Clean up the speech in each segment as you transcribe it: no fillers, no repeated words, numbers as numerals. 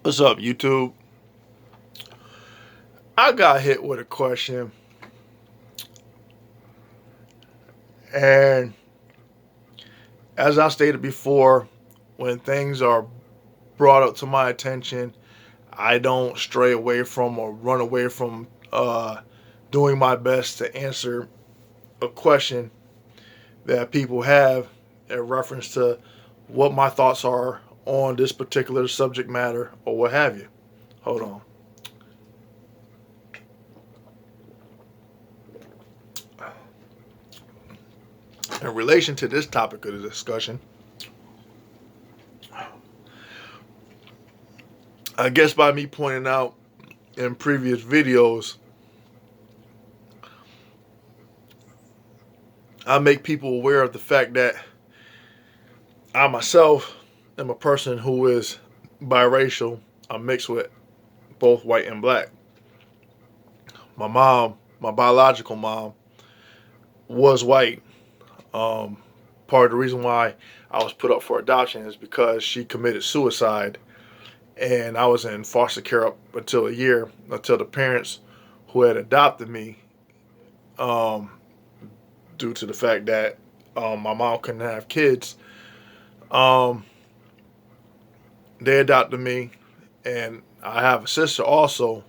What's up, YouTube? I got hit with a question, and as I stated before, when things are brought up to my attention, I don't stray away from or run away from doing my best to answer a question that people have in reference to what my thoughts are on this particular subject matter or what have you. Hold on. In relation to this topic of the discussion, I guess by me pointing out in previous videos, I make people aware of the fact that I myself am a person who is biracial. I'm mixed with both white and black. My mom, my biological mom, was white. Um, Part of the reason why I was put up for adoption is because she committed suicide, and I was in foster care up until a year, until the parents who had adopted me, um, due to the fact that my mom couldn't have kids, um, they adopted me, and I have a sister also,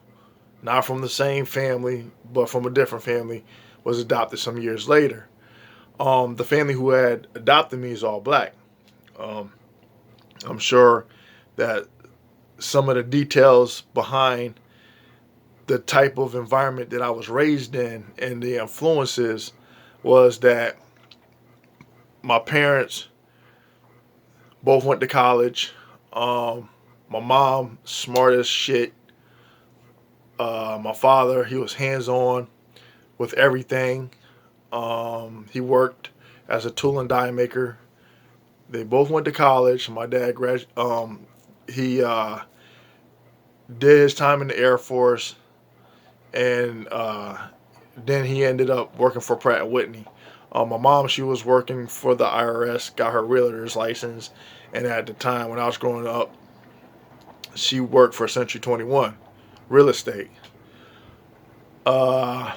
not from the same family, but from a different family, was adopted some years later. The family who had adopted me is all black. Um, I'm sure that some of the details behind the type of environment that I was raised in and the influences was that my parents both went to college. My mom, smart as shit. My father, he was hands on with everything. He worked as a tool and die maker. They both went to college. My dad he did his time in the Air Force, and then he ended up working for Pratt and Whitney. My mom, she was working for the IRS, got her realtor's license, and at the time when I was growing up, she worked for Century 21 Real Estate. Uh,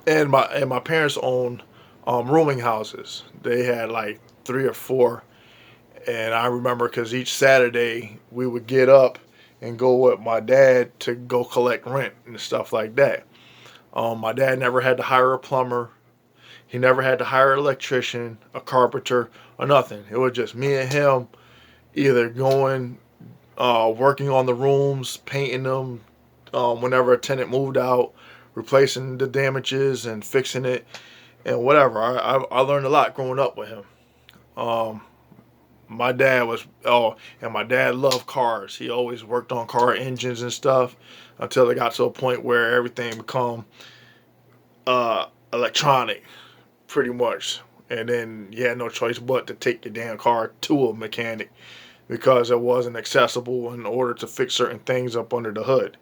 and my parents owned rooming houses. They had like three or four, and I remember because each Saturday we would get up and go with my dad to go collect rent and stuff like that. My dad never had to hire a plumber. He never had to hire an electrician, a carpenter, or nothing. It was just me and him either going, working on the rooms, painting them, whenever a tenant moved out, replacing the damages and fixing it and whatever. I learned a lot growing up with him. Um, my dad was and my dad loved cars. He always worked on car engines and stuff until it got to a point where everything become electronic, pretty much. And then you had no choice but to take your damn car to a mechanic because it wasn't accessible in order to fix certain things up under the hood.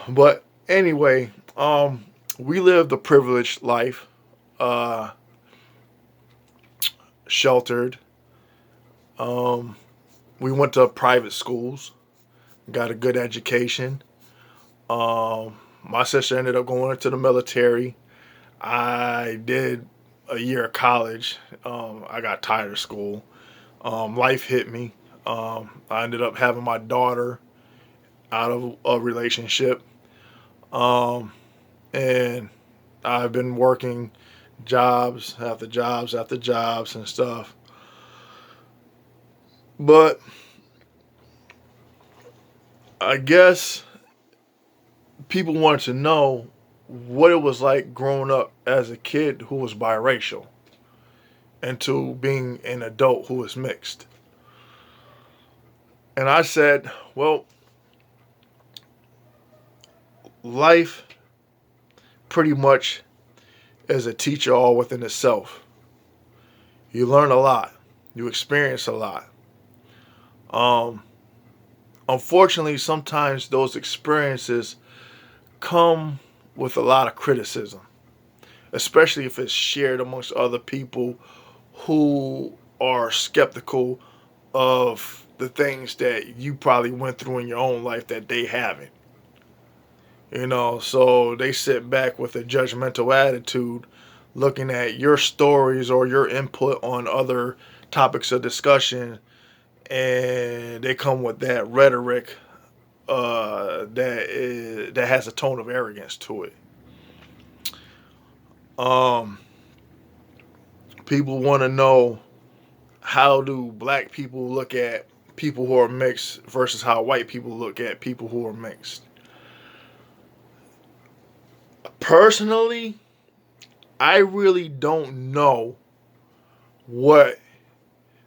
But anyway, we lived a privileged life, uh, sheltered. Um, we went to private schools, got a good education. My sister ended up going into the military. I did a year of college. I got tired of school. Life hit me. I ended up having my daughter out of a relationship. Um, and I've been working jobs after jobs after jobs and stuff. But I guess people wanted to know what it was like growing up as a kid who was biracial into being an adult who was mixed. And I said, well, life pretty much is a teacher all within itself. You learn a lot, you experience a lot. Um, Unfortunately, sometimes those experiences come with a lot of criticism, especially if it's shared amongst other people who are skeptical of the things that you probably went through in your own life that they haven't. So they sit back with a judgmental attitude looking at your stories or your input on other topics of discussion, and they come with that rhetoric that has a tone of arrogance to it. Um, People want to know, how do black people look at people who are mixed versus how white people look at people who are mixed. Personally, I really don't know what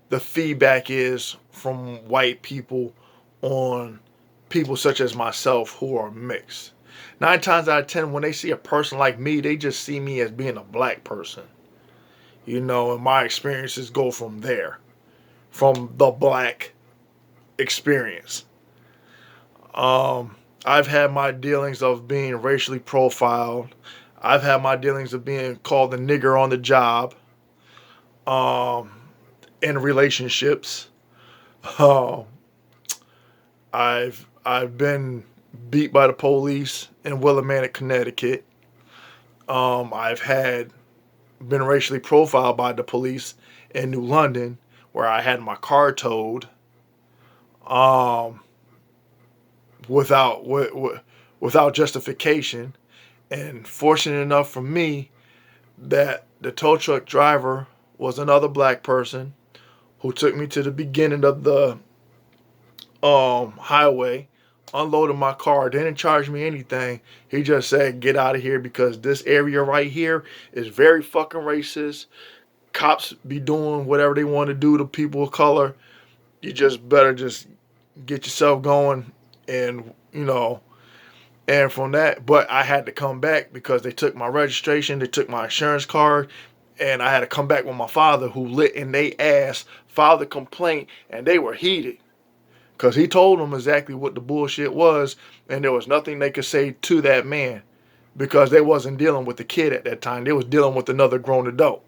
the feedback is from white people on people such as myself who are mixed. 9 times out of 10, when they see a person like me, they just see me as being a black person. And my experiences go from there, from the black experience. I've had my dealings of being racially profiled. I've had my dealings of being called the nigger on the job. Um, in relationships. Uh, I've been beat by the police in Willimantic, Connecticut. I've had been racially profiled by the police in New London, where I had my car towed. Um, without without justification, and fortunate enough for me that the tow truck driver was another black person who took me to the beginning of the highway, unloaded my car, didn't charge me anything. He just said, "Get out of here because this area right here is very fucking racist. Cops be doing whatever they want to do to people of color. You just better just get yourself going." And and from that, but I had to come back because they took my registration, they took my insurance card, and I had to come back with my father, who lit in they ass, filed a complaint, and they were heated. Because he told them exactly what the bullshit was, and there was nothing they could say to that man, because they wasn't dealing with the kid at that time. They was dealing with another grown adult.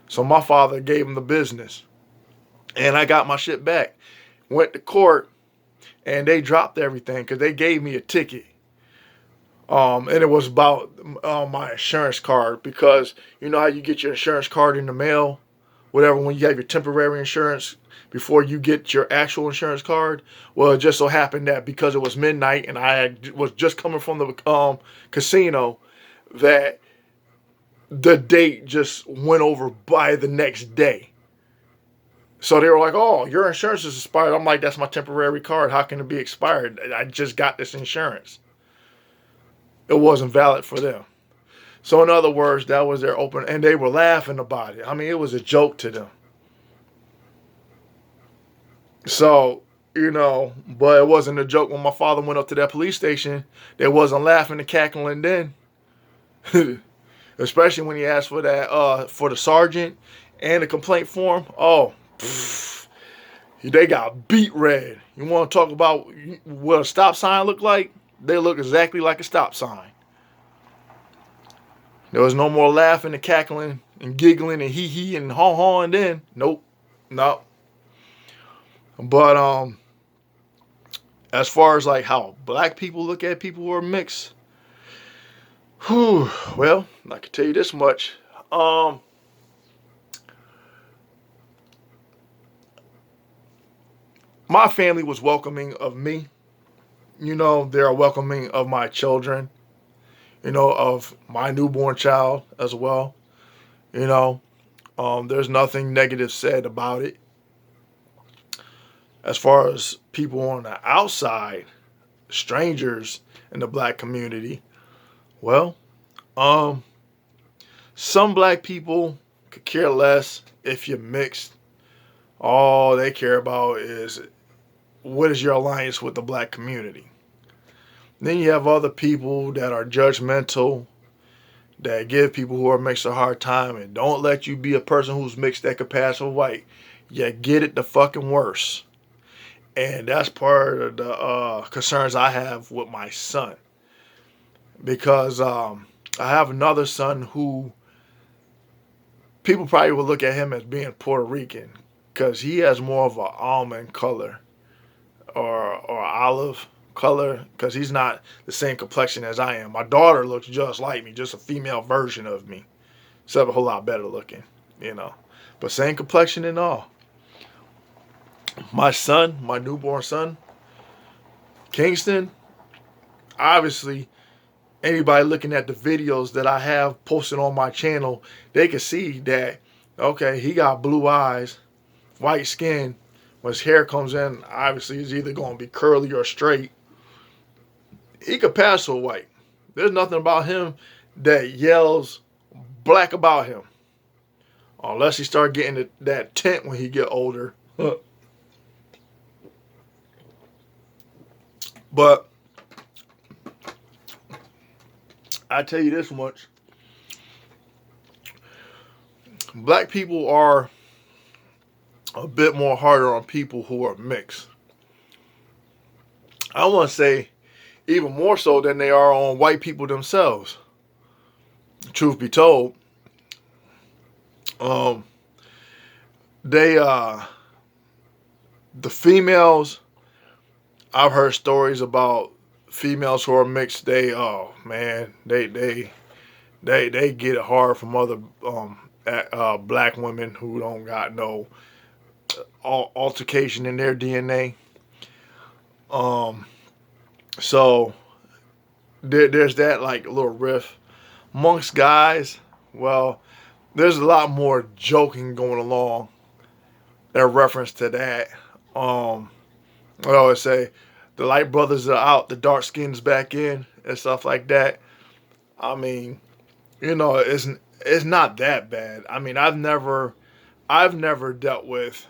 So my father gave him the business, and I got my shit back. Went to court, and they dropped everything because they gave me a ticket. And it was about my insurance card, because you know how you get your insurance card in the mail, whatever, when you have your temporary insurance before you get your actual insurance card. Well, it just so happened that because it was midnight and was just coming from the casino, that the date just went over by the next day. So they were like, "Oh, your insurance is expired." I'm like, "That's my temporary card. How can it be expired? I just got this insurance." It wasn't valid for them. So in other words, that was their open, and they were laughing about it. I mean, it was a joke to them. So, but it wasn't a joke when my father went up to that police station. They wasn't laughing and cackling then. Especially when he asked for that, for the sergeant and the complaint form. Oh, they got beat red. You want to talk about what a stop sign look like? They look exactly like a stop sign. There was no more laughing and cackling and giggling and hee and haw and then. Nope. No. But as far as like how black people look at people who are mixed, well, I can tell you this much. My family was welcoming of me. They're welcoming of my children, of my newborn child as well. There's nothing negative said about it. As far as people on the outside, strangers in the black community, well, some black people could care less if you're mixed. All they care about is, what is your alliance with the black community? Then you have other people that are judgmental, that give people who are mixed a hard time and don't let you be a person who's mixed that could pass for white. You get it the fucking worse. And that's part of the concerns I have with my son. Because I have another son who people probably will look at him as being Puerto Rican. because he has more of an almond color or olive color, because he's not the same complexion as I am. My daughter looks just like me, just a female version of me, except a whole lot better looking, you know. But same complexion and all. My son, my newborn son, Kingston, obviously, anybody looking at the videos that I have posted on my channel, they can see that, okay, he got blue eyes, white skin. When his hair comes in, obviously, it's either going to be curly or straight. He could pass for white. There's nothing about him that yells black about him. Unless he start getting that tint when he get older. But I tell you this much. Black people are a bit more harder on people who are mixed. I want to say even more so than they are on white people themselves. Truth be told, the females, I've heard stories about females who are mixed. They, oh man, they get it hard from other black women who don't got no altercation in their DNA. So there's that like little riff amongst guys. Well, there's a lot more joking going along in reference to that. I always say the light brothers are out, the dark skins back in, and stuff like that. I mean, you know, it's not that bad. I mean, I've never dealt with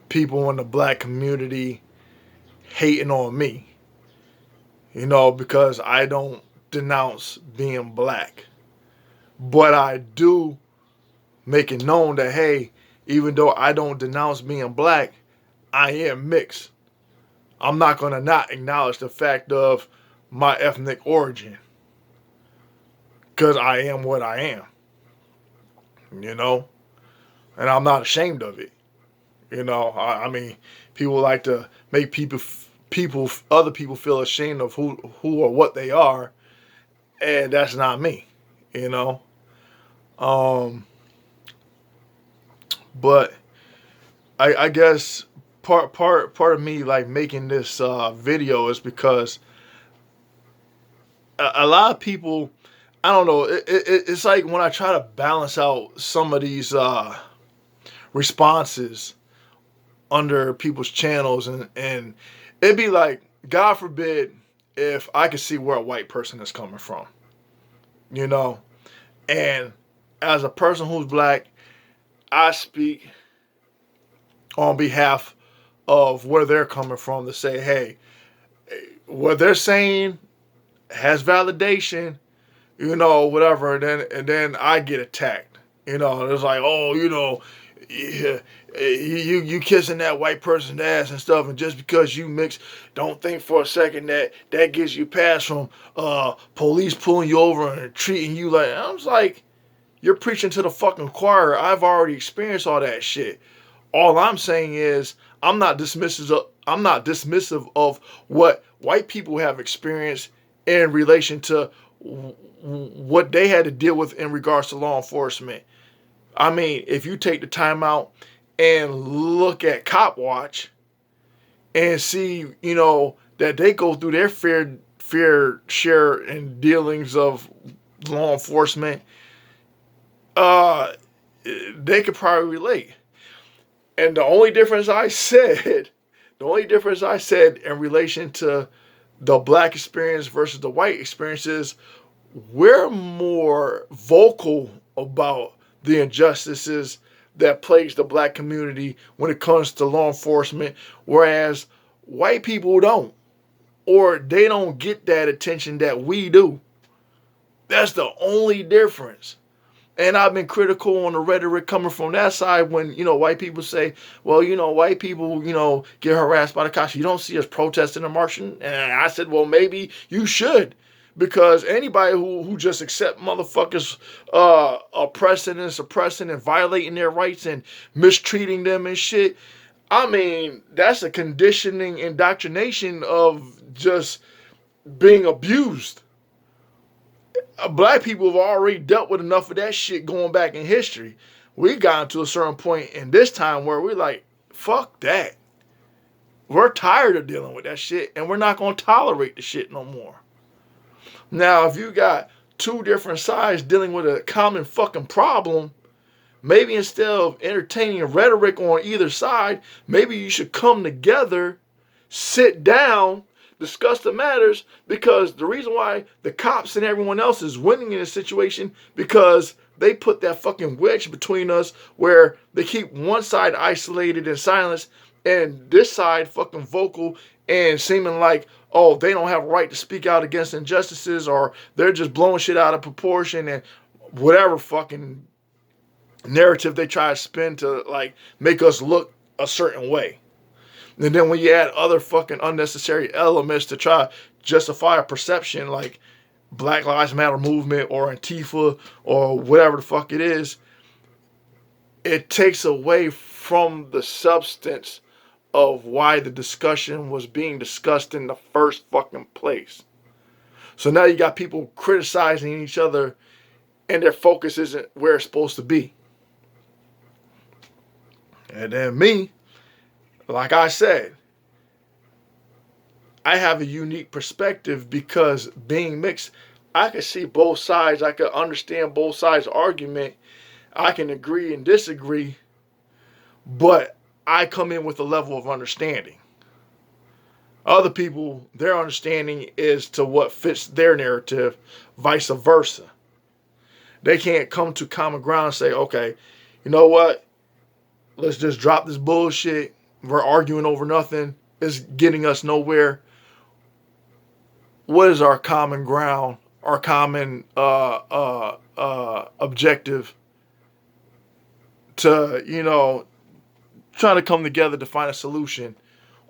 people in the black community hating on me. You know, because I don't denounce being black. But I do make it known that, hey, even though I don't denounce being black, I am mixed. I'm not going to not acknowledge the fact of my ethnic origin. Because I am what I am. You know? And I'm not ashamed of it. You know, I mean, people like to make other people feel ashamed of who or what they are, and that's not me, you know. But I guess part of me like making this video is because a lot of people, I don't know, it's like when I try to balance out some of these responses under people's channels, and it'd be like, God forbid if I could see where a white person is coming from, you know. And as a person who's black, I speak on behalf of where they're coming from to say, hey, what they're saying has validation, you know, whatever. And then I get attacked, you know. And it's like, oh, you know, yeah, you kissing that white person's ass and stuff, and just because you mix, don't think for a second that gives you pass from police pulling you over and treating you like. I was like, you're preaching to the fucking choir. I've already experienced all that shit. All I'm saying is I'm not dismissive of what white people have experienced in relation to what they had to deal with in regards to law enforcement. I mean, if you take the time out and look at Cop Watch and see, you know, that they go through their fair share in dealings of law enforcement, they could probably relate. And the only difference I said in relation to the black experience versus the white experience is we're more vocal about the injustices that plagues the black community when it comes to law enforcement, whereas white people don't, or they don't get that attention that we do. That's the only difference. And I've been critical on the rhetoric coming from that side when, you know, white people say, well, you know, white people, you know, get harassed by the cops. You don't see us protesting and marching. And I said, well, maybe you should, Because anybody who just accept motherfuckers oppressing and suppressing and violating their rights and mistreating them and shit, I mean, that's a conditioning indoctrination of just being abused. Black people have already dealt with enough of that shit going back in history. We got to a certain point in this time where we're like, fuck that. We're tired of dealing with that shit, and we're not going to tolerate the shit no more. Now, if you got two different sides dealing with a common fucking problem, maybe instead of entertaining rhetoric on either side, maybe you should come together, sit down, discuss the matters, because the reason why the cops and everyone else is winning in this situation, because they put that fucking wedge between us where they keep one side isolated and silenced and this side fucking vocal and seeming like, oh, they don't have a right to speak out against injustices, or they're just blowing shit out of proportion and whatever fucking narrative they try to spin to like make us look a certain way. And then when you add other fucking unnecessary elements to try to justify a perception like Black Lives Matter movement or Antifa or whatever the fuck it is, it takes away from the substance of why the discussion was being discussed in the first fucking place. So now you got people criticizing each other and their focus isn't where it's supposed to be. And then me, like I said, I have a unique perspective because being mixed, I can see both sides. I can understand both sides' argument. I can agree and disagree, but I come in with a level of understanding. Other people, their understanding is to what fits their narrative, vice versa. They can't come to common ground and say, okay, you know what? Let's just drop this bullshit. We're arguing over nothing. It's getting us nowhere. What is our common ground, our common objective to, trying to come together to find a solution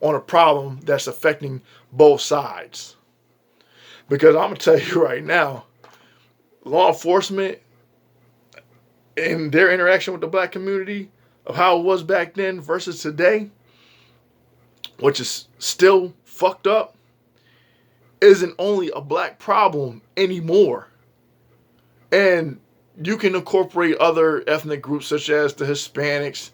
on a problem that's affecting both sides? Because I'm going to tell you right now, law enforcement and their interaction with the black community of how it was back then versus today, which is still fucked up, isn't only a black problem anymore. And you can incorporate other ethnic groups such as the Hispanics.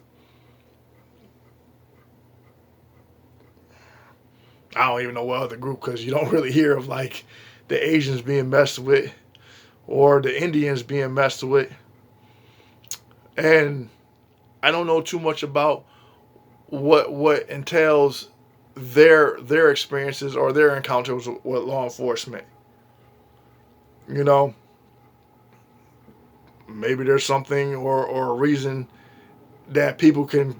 I don't even know what other group, because you don't really hear of like the Asians being messed with or the Indians being messed with. And I don't know too much about what entails their experiences or their encounters with law enforcement. Maybe there's something or a reason that people can,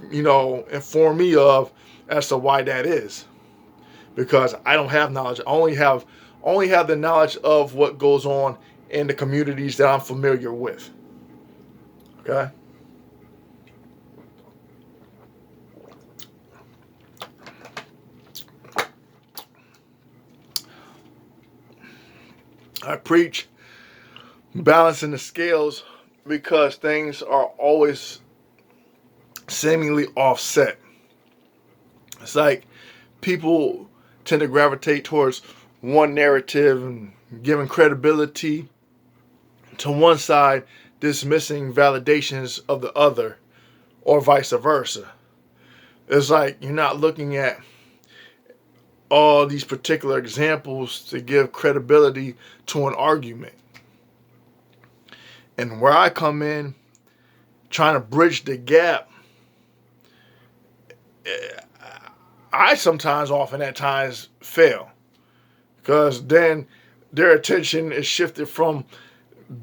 inform me of as to why that is. Because I don't have knowledge. I only have the knowledge of what goes on in the communities that I'm familiar with. Okay? I preach balancing the scales because things are always seemingly offset. It's like people tend to gravitate towards one narrative and giving credibility to one side, dismissing validations of the other, or vice versa. It's like you're not looking at all these particular examples to give credibility to an argument. And where I come in, trying to bridge the gap, I sometimes, often at times, fail. Because then their attention is shifted from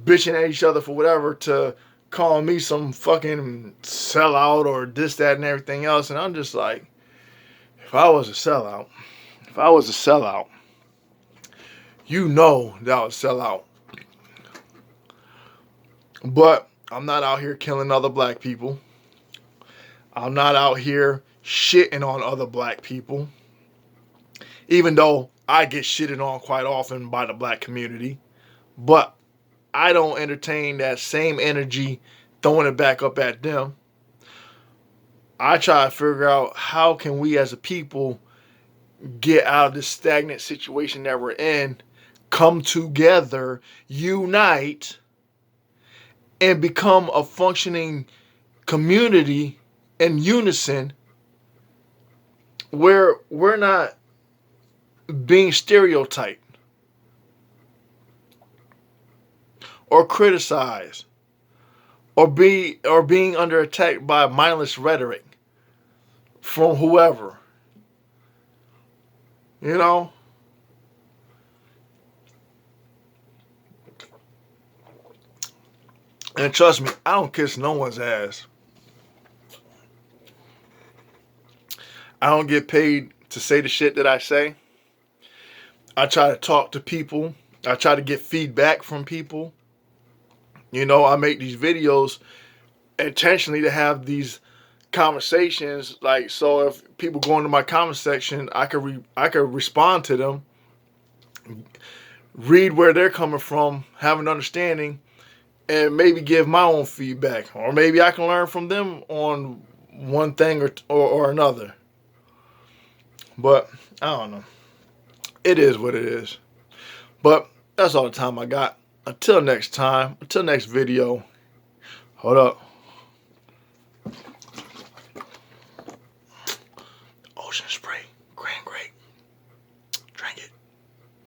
bitching at each other for whatever to calling me some fucking sellout or this, that, and everything else. And I'm just like, if I was a sellout, you know that I would sell out. But I'm not out here killing other black people. I'm not out here shitting on other black people. Even though I get shitted on quite often by the black community, but I don't entertain that same energy throwing it back up at them. I try to figure out how can we as a people get out of this stagnant situation that we're in, come together, unite, and become a functioning community in unison where we're not being stereotyped or criticized or being under attack by mindless rhetoric from whoever. You know? And trust me, I don't kiss no one's ass. I don't get paid to say the shit that I say. I try to talk to people. I try to get feedback from people. You know, I make these videos intentionally to have these conversations. Like, so if people go into my comment section, I could respond to them, read where they're coming from, have an understanding, and maybe give my own feedback, or maybe I can learn from them on one thing or another. But I don't know. It is what it is. But that's all the time I got. Until next time, until next video. Hold up.